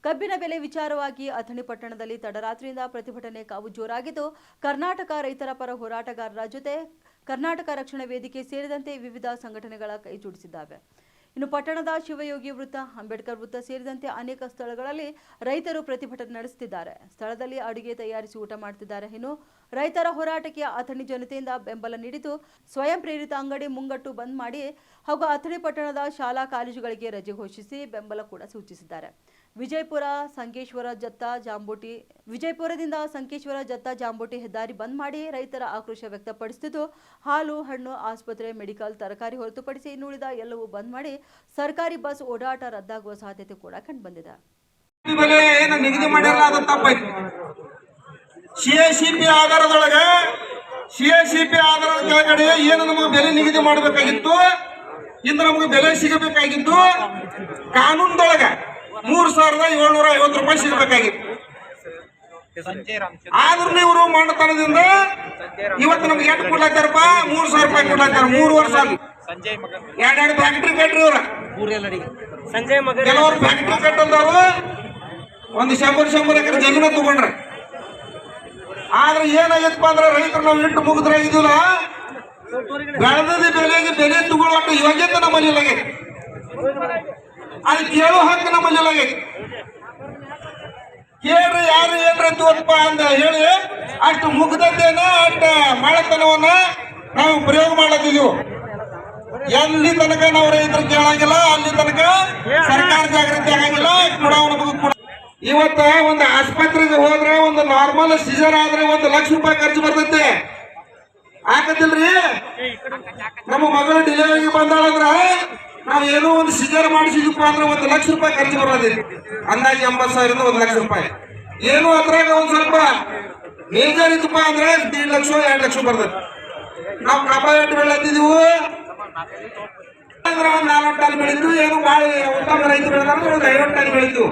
ಕಬ್ಬಿನ ಬೆಲೆ ವಿಚಾರವಾಗಿ ಅಥಣಿ ಪಟ್ಟಣದಲ್ಲಿ ತಡರಾತ್ರಿಯಿಂದ ಪ್ರತಿಭಟನೆ ಕಾವು ಜೋರಾಗಿದ್ದು, ಕರ್ನಾಟಕ ರೈತರ ಪರ ಹೋರಾಟಗಾರರ ಜೊತೆ ಕರ್ನಾಟಕ ರಕ್ಷಣಾ ವೇದಿಕೆ ಸೇರಿದಂತೆ ವಿವಿಧ ಸಂಘಟನೆಗಳ ಕೈಜೋಡಿಸಿದ್ದಾವೆ. ಇನ್ನು ಪಟ್ಟಣದ ಶಿವಯೋಗಿ ವೃತ್ತ, ಅಂಬೇಡ್ಕರ್ ವೃತ್ತ ಸೇರಿದಂತೆ ಅನೇಕ ಸ್ಥಳಗಳಲ್ಲಿ ರೈತರು ಪ್ರತಿಭಟನೆ ನಡೆಸುತ್ತಿದ್ದಾರೆ. ಸ್ಥಳದಲ್ಲಿ ಅಡುಗೆ ತಯಾರಿಸಿ ಊಟ ಮಾಡುತ್ತಿದ್ದಾರೆ. ಇನ್ನು ರೈತರ ಹೋರಾಟಕ್ಕೆ ಅಥಣಿ ಜನತೆಯಿಂದ ಬೆಂಬಲ ನೀಡಿದ್ದು, ಸ್ವಯಂ ಪ್ರೇರಿತ ಅಂಗಡಿ ಮುಂಗಟ್ಟು ಬಂದ್ ಮಾಡಿ ಹಾಗೂ ಅಥಣಿ ಪಟ್ಟಣದ ಶಾಲಾ ಕಾಲೇಜುಗಳಿಗೆ ರಜೆ ಘೋಷಿಸಿ ಬೆಂಬಲ ಕೂಡ ಸೂಚಿಸಿದ್ದಾರೆ. ವಿಜಯಪುರದಿಂದ ಸಂಕೇಶ್ವರ ಜತ್ತ ಜಾಂಬೋಟಿ ಹೆದ್ದಾರಿ ಬಂದ್ ಮಾಡಿ ರೈತರ ಆಕ್ರೋಶ ವ್ಯಕ್ತಪಡಿಸುತ್ತಿದ್ದು, ಹಾಲು, ಹಣ್ಣು, ಆಸ್ಪತ್ರೆ, ಮೆಡಿಕಲ್, ತರಕಾರಿ ಹೊರತುಪಡಿಸಿ ಇನ್ನುಳಿದ ಎಲ್ಲವೂ ಬಂದ್ ಮಾಡಿ ಸರ್ಕಾರಿ ಬಸ್ ಓಡಾಟ ರದ್ದಾಗುವ ಸಾಧ್ಯತೆ ಕೂಡ ಕಂಡುಬಂದಿದೆ. ಸಿಎಸಿಪಿ ಆಧಾರದೊಳಗೆ ಕೆಳಗಡೆ ಏನು ನಮಗೆ ಬೆಲೆ ನಿಗದಿ ಮಾಡಬೇಕಾಗಿತ್ತು, ಇಂದು ನಮಗೆ ಬೆಲೆ ಸಿಗಬೇಕಾಗಿದ್ದು ಕಾನೂನದೊಳಗೆ 3,750 ರೂಪಾಯಿ ಸಿಗಬೇಕಾಗಿತ್ತು. ಆದ್ರೂ ಇವರು ಮಾಡತನದಿಂದ ಇವತ್ತು ನಮ್ಗೆ ಎಷ್ಟು ಕೊಡ್ಲಾತಾರಪ್ಪ? 3,000 ರೂಪಾಯಿ ಕೊಡ್ಲಾತಾರ. 3 ವರ್ಷ ಎರಡು ಫ್ಯಾಕ್ಟ್ರಿ ಕಟ್ರಿ ಇವ್ರ. ಕೆಲವರು ಫ್ಯಾಕ್ಟ್ರಿ ಕಟ್ಟಲ್ದವ್ರು ಒಂದು 100 ಎಕರೆ ಜಮೀನ ತಗೊಂಡ್ರೆ. ಆದ್ರೆ ಏನಾಗೈತಪ್ಪ ಅಂದ್ರೆ ರೈತರು ನಾವು ಇಟ್ಟು ಮುಗಿದ್ರಾಗಿದ್ದಿಲ್ಲ, ಬೆಳೆದ ಬೆಲೆಗೆ ಬೆಲೆ ತಗೊಳ್ಳೋ ಯೋಗ್ಯತೆ ನಮ್ಮಲ್ಲಿ ಇಲ್ಲ. ಅದು ಕೇಳೋ ಹಕ್ಕು ನಮ್ಮಲ್ಲಿ ಇಲ್ಲ. ಕೇಳ್ರಿ ಯಾರು ಏನ್ರ ತೋತ್ಪ ಅಂತ ಹೇಳಿ ಅಷ್ಟು ಮುಗ್ಧತೆಯನ್ನ ಅಷ್ಟು ಮಾಡತನವನ್ನ ನಾವು ಪ್ರಯೋಗ ಮಾಡತ್ತಿದ್ವು. ಎಲ್ಲಿ ತನಕ ನಾವು ರೈತರು ಕೇಳಂಗಿಲ್ಲ, ಅಲ್ಲಿ ತನಕ ಸರ್ಕಾರ ಜಾಗೃತಿ ಆಗಂಗಿಲ್ಲ. ಇವತ್ತ ಒಂದು ಆಸ್ಪತ್ರೆಗೆ ಹೋದ್ರೆ ಒಂದು ನಾರ್ಮಲ್ ಸಿಜರ್ ಆದ್ರೆ 1 ಲಕ್ಷ ರೂಪಾಯಿ ಖರ್ಚು ಬರ್ತೈತೆ. ಆಗತ್ತಿಲ್ರಿ? ನಮ್ಮ ಮಗಳು ಡೆಲಿವರಿಗೆ ಬಂದಾಳಂದ್ರ ನಾವು ಏನೋ ಒಂದು ಸಿಜರ್ ಮಾಡಿಸಿದಪ್ಪ ಅಂದ್ರೆ 1 ಲಕ್ಷ ರೂಪಾಯಿ ಖರ್ಚು ಬರೋದಿಲ್ಲ. ಅಂದಾಜು 80,000 1 ಲಕ್ಷ ರೂಪಾಯಿ. ಏನು ಅದ್ರಾಗ ಒಂದ್ ಸ್ವಲ್ಪ ಮೇಜರ್ ಇತ್ತಪ್ಪ ಅಂದ್ರೆ 1.5 ಲಕ್ಷ 2 ಲಕ್ಷ ಬರ್ತೈತಿ. ನಾವು ಕಬ್ಬ ಎಷ್ಟು ಬೆಳೆದಿದ್ದೀವಿ ಅಂದ್ರೆ 1 4 ಟನ್ ಬೆಳಿತೀವಿ. ಏನು ಬಾಳ ಉತ್ತಮ ರೈತರು ಬೆಳೆದ್ರೆ 1 50 ಟನ್ ಬೆಳಿತೀವಿ.